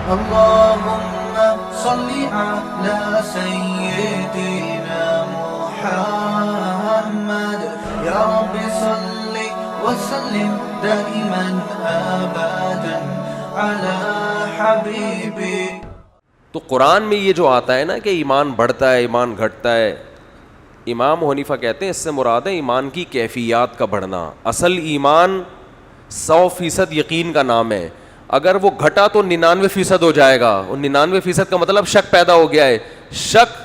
اللهم صل على سيدنا محمد يا رب صل وسلم دائما ابدا على حبيبي. تو قرآن میں یہ جو آتا ہے نا کہ ایمان بڑھتا ہے ایمان گھٹتا ہے، امام حنیفہ کہتے ہیں اس سے مراد ہے ایمان کی کیفیات کا بڑھنا. اصل ایمان 100% یقین کا نام ہے، اگر وہ گھٹا تو 99% ہو جائے گا، اور 99% کا مطلب شک پیدا ہو گیا ہے. شک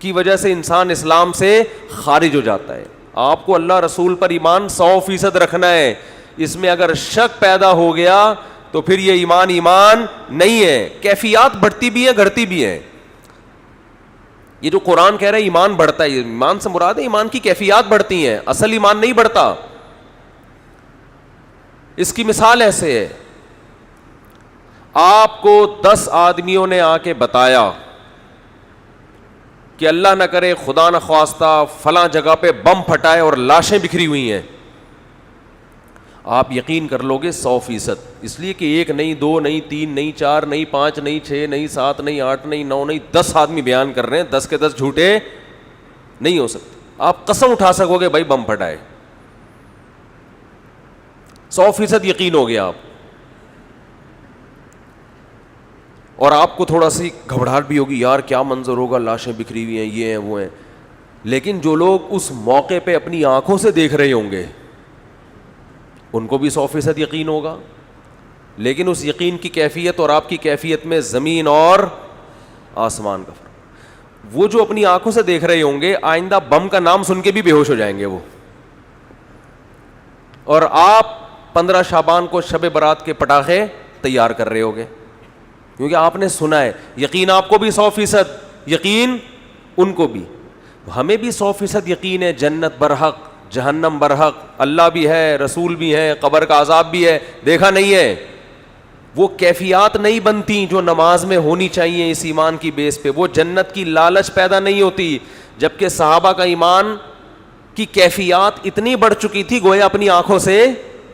کی وجہ سے انسان اسلام سے خارج ہو جاتا ہے. آپ کو اللہ رسول پر ایمان 100% رکھنا ہے، اس میں اگر شک پیدا ہو گیا تو پھر یہ ایمان نہیں ہے. کیفیات بڑھتی بھی ہیں گھٹتی بھی ہیں. یہ جو قرآن کہہ رہا ہے ایمان بڑھتا ہے، ایمان سے مراد ہے ایمان کی کیفیات بڑھتی ہیں، اصل ایمان نہیں بڑھتا. اس کی مثال ایسے ہے، آپ کو 10 آدمیوں نے آ کے بتایا کہ اللہ نہ کرے خدا نہ خواستہ فلاں جگہ پہ بم پھٹائے اور لاشیں بکھری ہوئی ہیں، آپ یقین کر لو گے 100%. اس لیے کہ 1 نہیں 2 نہیں 3 نہیں 4 نہیں 5 نہیں 6 نہیں 7 نہیں 8 نہیں 9 نہیں 10 آدمی بیان کر رہے ہیں، 10 کے 10 جھوٹے نہیں ہو سکتے. آپ قسم اٹھا سکو گے بھائی بم پھٹائے، 100% یقین ہو گیا آپ. اور آپ کو تھوڑا سی گھبراہٹ بھی ہوگی، یار کیا منظر ہوگا، لاشیں بکھری ہوئی ہیں، یہ ہیں وہ ہیں. لیکن جو لوگ اس موقع پہ اپنی آنکھوں سے دیکھ رہے ہوں گے ان کو بھی 100% یقین ہوگا. لیکن اس یقین کی کیفیت اور آپ کی کیفیت میں زمین اور آسمان کا فرق. وہ جو اپنی آنکھوں سے دیکھ رہے ہوں گے آئندہ بم کا نام سن کے بھی بے ہوش ہو جائیں گے وہ. اور آپ 15 شعبان کو شب برات کے پٹاخے تیار کر رہے ہوگے کیونکہ آپ نے سنا ہے. یقین آپ کو بھی 100%، یقین ان کو بھی. ہمیں بھی 100% یقین ہے جنت برحق، جہنم برحق، اللہ بھی ہے، رسول بھی ہے، قبر کا عذاب بھی ہے. دیکھا نہیں ہے، وہ کیفیات نہیں بنتی جو نماز میں ہونی چاہیے اس ایمان کی بیس پہ. وہ جنت کی لالچ پیدا نہیں ہوتی. جبکہ صحابہ کا ایمان کی کیفیات اتنی بڑھ چکی تھی گویا اپنی آنکھوں سے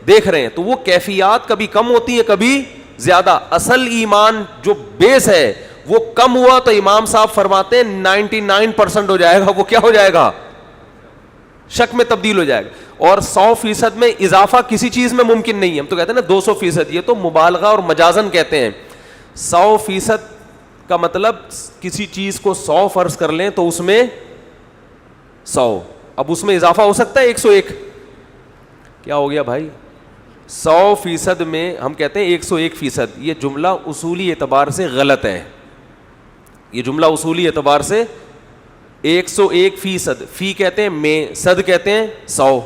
دیکھ رہے ہیں، تو وہ کیفیات کبھی کم ہوتی ہے کبھی زیادہ. اصل ایمان جو بیس ہے وہ کم ہوا تو امام صاحب فرماتے ہیں 99% ہو جائے گا، وہ کیا ہو جائے گا، شک میں تبدیل ہو جائے گا. اور 100% میں اضافہ کسی چیز میں ممکن نہیں ہے. ہم تو کہتے ہیں نا 200%، یہ تو مبالغہ اور مجازن کہتے ہیں. 100% کا مطلب کسی چیز کو 100 فرض کر لیں تو اس میں 100، اب اس میں اضافہ ہو سکتا ہے 101. کیا ہو گیا بھائی، 100% میں ہم کہتے ہیں 101%. یہ جملہ اصولی اعتبار سے غلط ہے. یہ جملہ اصولی اعتبار سے 101%، فی کہتے ہیں میں، صد کہتے ہیں 100.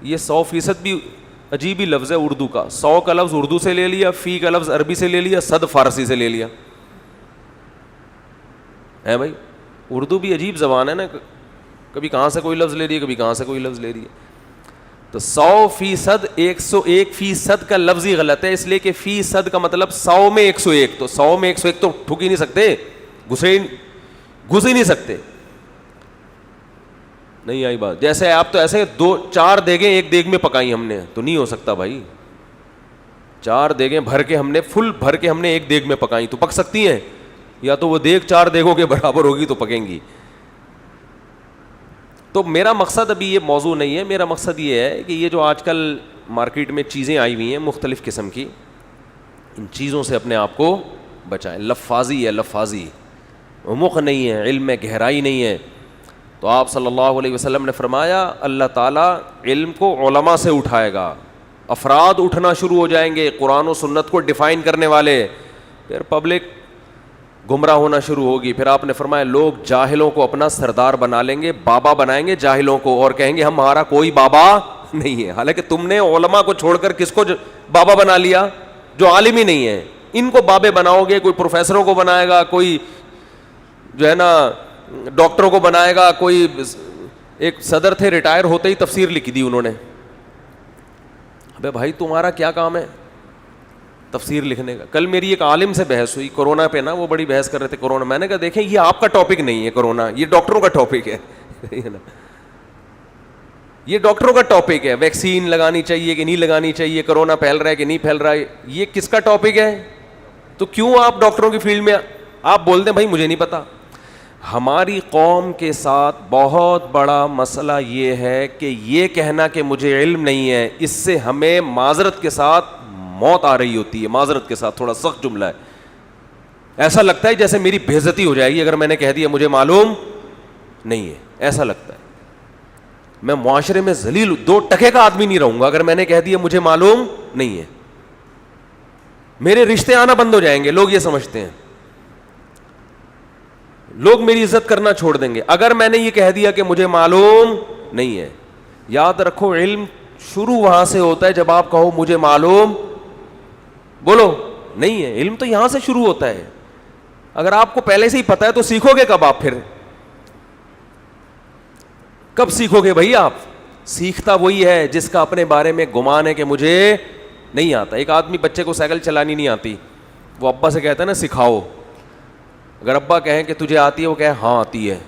یہ 100% بھی عجیب ہی لفظ ہے اردو کا. 100 کا لفظ اردو سے لے لیا، فی کا لفظ عربی سے لے لیا، صد فارسی سے لے لیا ہے. بھائی اردو بھی عجیب زبان ہے نا، کبھی کہاں سے کوئی لفظ لے رہی ہے کبھی کہاں سے کوئی لفظ لے رہی ہے. تو 100%، 101% کا لفظ ہی غلط ہے، اس لیے کہ فیصد کا مطلب 100 میں 101، تو 100 میں 101 تو ٹھک ہی نہیں سکتے، گھس ہی نہیں سکتے. نہیں آئی بات. جیسے آپ تو ایسے 4 دیگیں ایک دیگ میں پکائی ہم نے، تو نہیں ہو سکتا بھائی. 4 دیگیں بھر کے ہم نے، فل بھر کے ہم نے ایک دیگ میں پکائی تو پک سکتی ہیں، یا تو وہ دیگ 4 دیگوں کے برابر ہوگی تو پکیں گی. تو میرا مقصد ابھی یہ موضوع نہیں ہے. میرا مقصد یہ ہے کہ یہ جو آج کل مارکیٹ میں چیزیں آئی ہوئی ہیں مختلف قسم کی، ان چیزوں سے اپنے آپ کو بچائیں. لفاظی ہے، لفاظی عمق نہیں ہے، علم میں گہرائی نہیں ہے. تو آپ صلی اللہ علیہ وسلم نے فرمایا اللہ تعالیٰ علم کو علماء سے اٹھائے گا. افراد اٹھنا شروع ہو جائیں گے قرآن و سنت کو ڈیفائن کرنے والے، پھر پبلک گمراہ ہونا شروع ہوگی. پھر آپ نے فرمایا لوگ جاہلوں کو اپنا سردار بنا لیں گے، بابا بنائیں گے جاہلوں کو، اور کہیں گے ہمارا کوئی بابا نہیں ہے. حالانکہ تم نے علماء کو چھوڑ کر کس کو بابا بنا لیا، جو عالم ہی نہیں ہے. ان کو بابے بناؤ گے، کوئی پروفیسروں کو بنائے گا، کوئی جو ہے نا ڈاکٹروں کو بنائے گا. کوئی ایک صدر تھے ریٹائر ہوتے ہی تفسیر لکھ دی انہوں نے. ابے بھائی تمہارا کیا کام ہے تفسیر لکھنے کا. کل میری ایک عالم سے بحث ہوئی کورونا پہ نا، وہ بڑی بحث کر رہے تھے کورونا. میں نے کہا دیکھیں یہ آپ کا ٹاپک نہیں ہے کورونا، یہ ڈاکٹروں کا ٹاپک ہے. یہ ڈاکٹروں کا ٹاپک ہے، ویکسین لگانی چاہیے کہ نہیں لگانی چاہیے، کورونا پھیل رہا ہے کہ نہیں پھیل رہا ہے. یہ کس کا ٹاپک ہے؟ تو کیوں آپ ڈاکٹروں کی فیلڈ میں آپ بولتے ہیں بھائی مجھے نہیں پتا. ہماری قوم کے ساتھ بہت بڑا مسئلہ یہ ہے کہ یہ کہنا کہ مجھے علم نہیں ہے, اس سے ہمیں معذرت کے ساتھ موت آ رہی ہوتی ہے. معذرت کے ساتھ, تھوڑا سخت جملہ ہے, ایسا لگتا ہے جیسے میری بے عزتی ہو جائے گی اگر میں نے کہہ دیا مجھے معلوم نہیں ہے. ایسا لگتا ہے میں معاشرے میں ذلیل 2 ٹکے کا آدمی نہیں رہوں گا اگر میں نے کہہ دیا مجھے معلوم نہیں ہے. میرے رشتے آنا بند ہو جائیں گے, لوگ یہ سمجھتے ہیں. لوگ میری عزت کرنا چھوڑ دیں گے اگر میں نے یہ کہہ دیا کہ مجھے معلوم نہیں ہے. یاد رکھو علم شروع وہاں سے ہوتا ہے جب آپ کہو مجھے معلوم, بولو نہیں ہے. علم تو یہاں سے شروع ہوتا ہے. اگر آپ کو پہلے سے ہی پتا ہے تو سیکھو گے کب؟ آپ پھر کب سیکھو گے بھائی؟ آپ سیکھتا وہی ہے جس کا اپنے بارے میں گمان ہے کہ مجھے نہیں آتا. ایک آدمی بچے کو سائیکل چلانی نہیں آتی, وہ ابا سے کہتا ہے نا سکھاؤ. اگر ابا کہیں کہ تجھے آتی ہے, وہ کہے ہاں آتی ہے,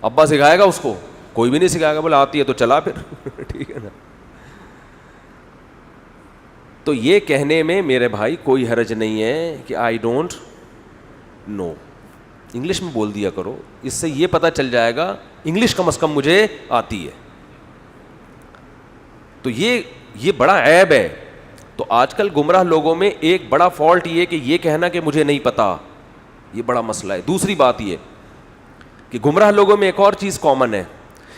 ابا سکھائے گا اس کو؟ کوئی بھی نہیں سکھائے گا. بولا آتی ہے تو چلا پھر ٹھیک ہے نا. تو یہ کہنے میں میرے بھائی کوئی حرج نہیں ہے کہ آئی ڈونٹ نو. انگلش میں بول دیا کرو, اس سے یہ پتہ چل جائے گا انگلش کم از کم مجھے آتی ہے. تو یہ بڑا عیب ہے. تو آج کل گمراہ لوگوں میں ایک بڑا فالٹ یہ کہ یہ کہنا کہ مجھے نہیں پتا, یہ بڑا مسئلہ ہے. دوسری بات یہ کہ گمراہ لوگوں میں ایک اور چیز کامن ہے,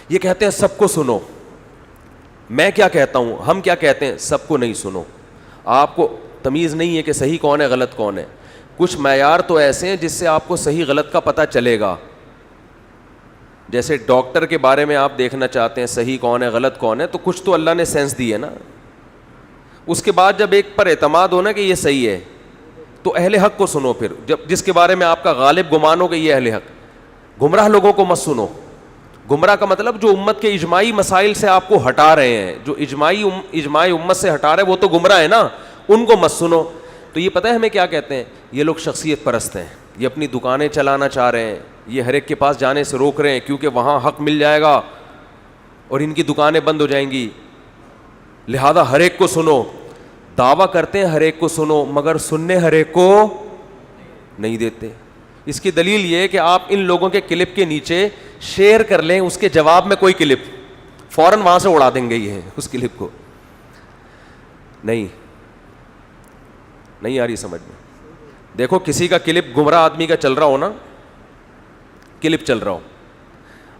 یہ کہتے ہیں سب کو سنو. میں کیا کہتا ہوں, ہم کیا کہتے ہیں, سب کو نہیں سنو. آپ کو تمیز نہیں ہے کہ صحیح کون ہے غلط کون ہے. کچھ معیار تو ایسے ہیں جس سے آپ کو صحیح غلط کا پتہ چلے گا. جیسے ڈاکٹر کے بارے میں آپ دیکھنا چاہتے ہیں صحیح کون ہے غلط کون ہے, تو کچھ تو اللہ نے سینس دی ہے نا. اس کے بعد جب ایک پر اعتماد ہونا کہ یہ صحیح ہے تو اہل حق کو سنو. پھر جب جس کے بارے میں آپ کا غالب گمان ہو کہ یہ اہل حق. گمراہ لوگوں کو مت سنو. گمراہ کا مطلب جو امت کے اجماعی مسائل سے آپ کو ہٹا رہے ہیں, جو اجماعی امت سے ہٹا رہے ہیں, وہ تو گمراہ ہے نا, ان کو مت سنو. تو یہ پتہ ہے ہمیں کیا کہتے ہیں, یہ لوگ شخصیت پرست ہیں, یہ اپنی دکانیں چلانا چاہ رہے ہیں, یہ ہر ایک کے پاس جانے سے روک رہے ہیں کیونکہ وہاں حق مل جائے گا اور ان کی دکانیں بند ہو جائیں گی, لہذا ہر ایک کو سنو. دعویٰ کرتے ہیں ہر ایک کو سنو, مگر سننے ہر ایک کو نہیں دیتے. اس کی دلیل یہ ہے کہ آپ ان لوگوں کے کلپ کے نیچے شیئر کر لیں, اس کے جواب میں کوئی کلپ, فوراً وہاں سے اڑا دیں گے یہ اس کلپ کو. نہیں آ رہی سمجھ میں. دیکھو کسی کا کلپ گمراہ آدمی کا چل رہا ہو نا, کلپ چل رہا ہو,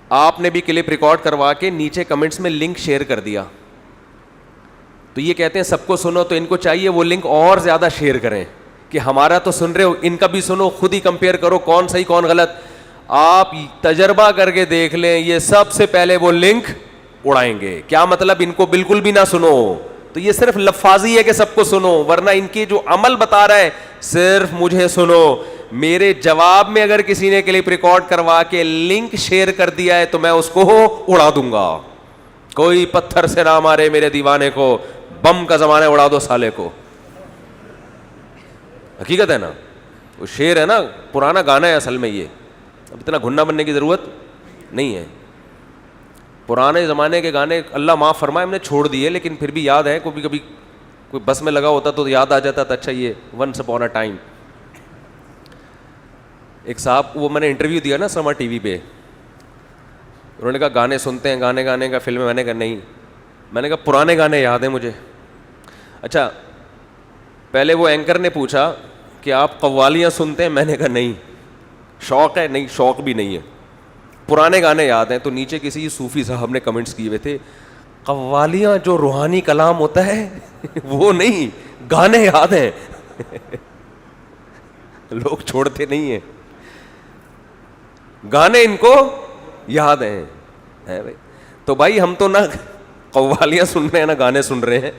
آپ نے بھی کلپ ریکارڈ کروا کے نیچے کمنٹس میں لنک شیئر کر دیا, تو یہ کہتے ہیں سب کو سنو, تو ان کو چاہیے وہ لنک اور زیادہ شیئر کریں کہ ہمارا تو سن رہے ہو, ان کا بھی سنو, خود ہی کمپیئر کرو کون صحیح کون غلط. آپ تجربہ کر کے دیکھ لیں, یہ سب سے پہلے وہ لنک اڑائیں گے. کیا مطلب, ان کو بالکل بھی نہ سنو. تو یہ صرف لفاظی ہے کہ سب کو سنو, ورنہ ان کی جو عمل بتا رہا ہے صرف مجھے سنو. میرے جواب میں اگر کسی نے کلپ ریکارڈ کروا کے لنک شیئر کر دیا ہے تو میں اس کو اڑا دوں گا. کوئی پتھر سے نہ مارے میرے دیوانے کو, بم کا زمانہ اڑا دو سالے کو. حقیقت ہے نا, وہ شعر ہے نا, پرانا گانا ہے اصل میں. یہ اب اتنا گھننا بننے کی ضرورت نہیں ہے. پرانے زمانے کے گانے اللہ معاف فرمائے ہم نے چھوڑ دیے, لیکن پھر بھی یاد ہے. کبھی کبھی کوئی بس میں لگا ہوتا تو یاد آ جاتا تھا, اچھا یہ ونس اپون اے ٹائم. ایک صاحب وہ میں نے انٹرویو دیا نا سما ٹی وی پہ, انہوں نے کہا گانے سنتے ہیں, گانے گانے کا فلم. میں نے کہا نہیں, میں نے کہا پرانے گانے یاد ہیں مجھے. اچھا پہلے وہ اینکر نے پوچھا کہ آپ قوالیاں سنتے ہیں؟ میں نے کہا نہیں. شوق ہے؟ نہیں, شوق بھی نہیں ہے, پرانے گانے یاد ہیں. تو نیچے کسی صوفی صاحب نے کمنٹس کیے ہوئے تھے, قوالیاں جو روحانی کلام ہوتا ہے وہ نہیں, گانے یاد ہیں. لوگ چھوڑتے نہیں ہیں, گانے ان کو یاد ہیں. بھائی تو بھائی ہم تو نہ قوالیاں سن رہے ہیں نہ گانے سن رہے ہیں,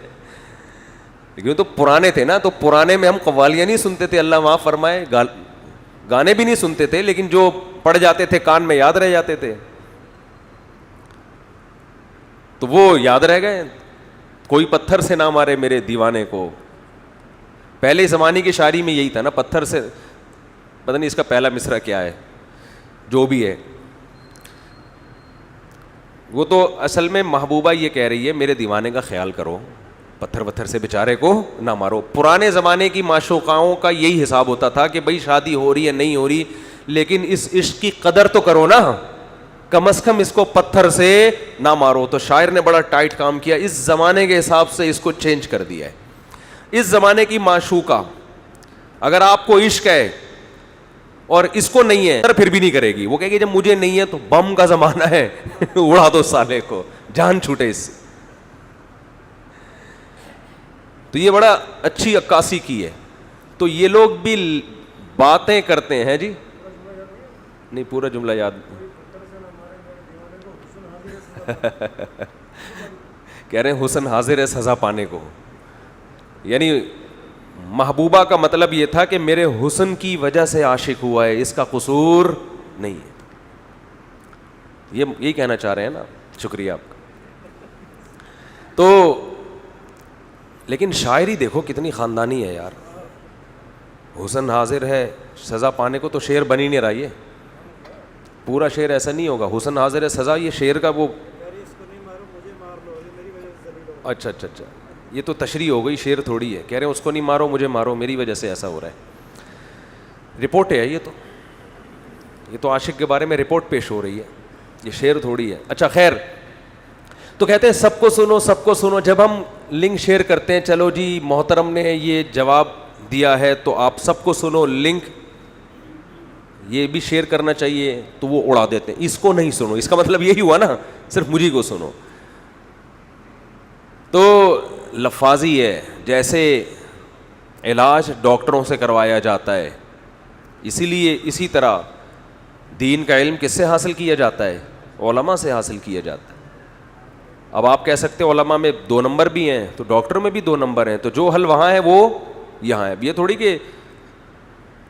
لیکن تو پرانے تھے نا, تو پرانے میں ہم قوالیاں نہیں سنتے تھے, اللہ معاف فرمائے, گانے بھی نہیں سنتے تھے, لیکن جو پڑ جاتے تھے کان میں یاد رہ جاتے تھے, تو وہ یاد رہ گئے. کوئی پتھر سے نہ مارے میرے دیوانے کو. پہلے زمانے کی شاعری میں یہی تھا نا, پتھر سے, پتہ نہیں اس کا پہلا مصرع کیا ہے, جو بھی ہے. وہ تو اصل میں محبوبہ یہ کہہ رہی ہے میرے دیوانے کا خیال کرو, پتھر وتھر سے بیچارے کو نہ مارو. پرانے زمانے کی معشوقاؤں کا یہی حساب ہوتا تھا کہ بھائی شادی ہو رہی ہے نہیں ہو رہی, لیکن اس عشق کی قدر تو کرو نا, کم از کم اس کو پتھر سے نہ مارو. تو شاعر نے بڑا ٹائٹ کام کیا, اس زمانے کے حساب سے اس کو چینج کر دیا ہے. اس زمانے کی معشوقہ اگر آپ کو عشق ہے اور اس کو نہیں ہے پھر بھی نہیں کرے گی, وہ کہے گی جب مجھے نہیں ہے تو بم کا زمانہ ہے اڑا دو سالے کو, جان چھوٹے اس سے. تو یہ بڑا اچھی عکاسی کی ہے. تو یہ لوگ بھی باتیں کرتے ہیں جی, نہیں پورا جملہ یاد کہہ رہے ہیں حسن حاضر ہے سزا پانے کو, یعنی محبوبہ کا مطلب یہ تھا کہ میرے حسن کی وجہ سے عاشق ہوا ہے, اس کا قصور نہیں ہے. یہی کہنا چاہ رہے ہیں نا, شکریہ آپ کا. تو لیکن شاعری دیکھو کتنی خاندانی ہے یار. حسن حاضر ہے سزا پانے کو, تو شعر بن ہی نہیں رہا. یہ پورا شعر ایسا نہیں ہوگا, حسن حاضر ہے سزا, یہ شعر کا وہ اچھا اچھا اچھا, یہ تو تشریح ہو گئی, شعر تھوڑی ہے. کہہ رہے ہیں اس کو نہیں مارو مجھے مارو, میری وجہ سے ایسا ہو رہا ہے. رپورٹ ہے یہ تو عاشق کے بارے میں رپورٹ پیش ہو رہی ہے, یہ شعر تھوڑی ہے. اچھا خیر, تو کہتے ہیں سب کو سنو سب کو سنو. جب ہم لنک شیئر کرتے ہیں, چلو جی محترم نے یہ جواب دیا ہے تو آپ سب کو سنو, لنک یہ بھی شیئر کرنا چاہیے, تو وہ اڑا دیتے ہیں, اس کو نہیں سنو. اس کا مطلب یہی ہوا نا, صرف مجھے کو سنو. تو لفاظی ہے, جیسے علاج ڈاکٹروں سے کروایا جاتا ہے, اسی لیے اسی طرح دین کا علم کس سے حاصل کیا جاتا ہے؟ علماء سے حاصل کیا جاتا ہے. اب آپ کہہ سکتے ہیں علماء میں 2 نمبر بھی ہیں, تو ڈاکٹر میں بھی 2 نمبر ہیں, تو جو حل وہاں ہے وہ یہاں ہے. یہ تھوڑی کہ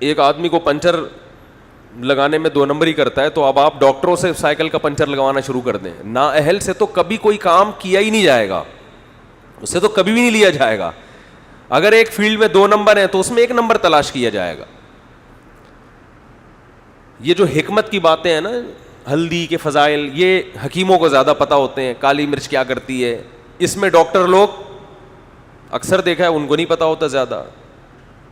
ایک آدمی کو پنچر لگانے میں 2 نمبر ہی کرتا ہے, تو اب آپ ڈاکٹروں سے سائیکل کا پنچر لگوانا شروع کر دیں. نااہل سے تو کبھی کوئی کام کیا ہی نہیں جائے گا, اس سے تو کبھی بھی نہیں لیا جائے گا. اگر ایک فیلڈ میں 2 نمبر ہیں تو اس میں 1 نمبر تلاش کیا جائے گا. یہ جو حکمت کی باتیں ہیں نا, ہلدی کے فضائل, یہ حکیموں کو زیادہ پتہ ہوتے ہیں. کالی مرچ کیا کرتی ہے, اس میں ڈاکٹر لوگ اکثر دیکھا ہے ان کو نہیں پتہ ہوتا زیادہ.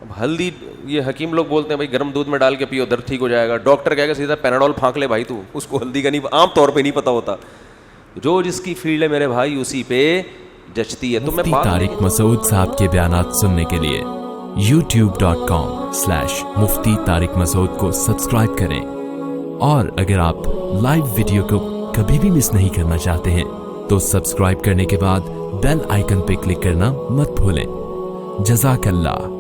اب ہلدی یہ حکیم لوگ بولتے ہیں بھائی گرم دودھ میں ڈال کے پیو درد ٹھیک ہو جائے گا. ڈاکٹر کہے گا سیدھا پیناڈول پھانک لے بھائی تو, اس کو ہلدی کا نہیں, عام طور پہ نہیں پتہ ہوتا. جو جس کی فیلڈ ہے میرے بھائی اسی پہ جچتی ہے. تو میں طارق مسعود صاحب کے بیانات سننے کے لیے youtube.com/مفتی طارق مسعود کو سبسکرائب کریں, اور اگر آپ لائیو ویڈیو کو کبھی بھی مس نہیں کرنا چاہتے ہیں تو سبسکرائب کرنے کے بعد بیل آئیکن پہ کلک کرنا مت بھولیں. جزاک اللہ.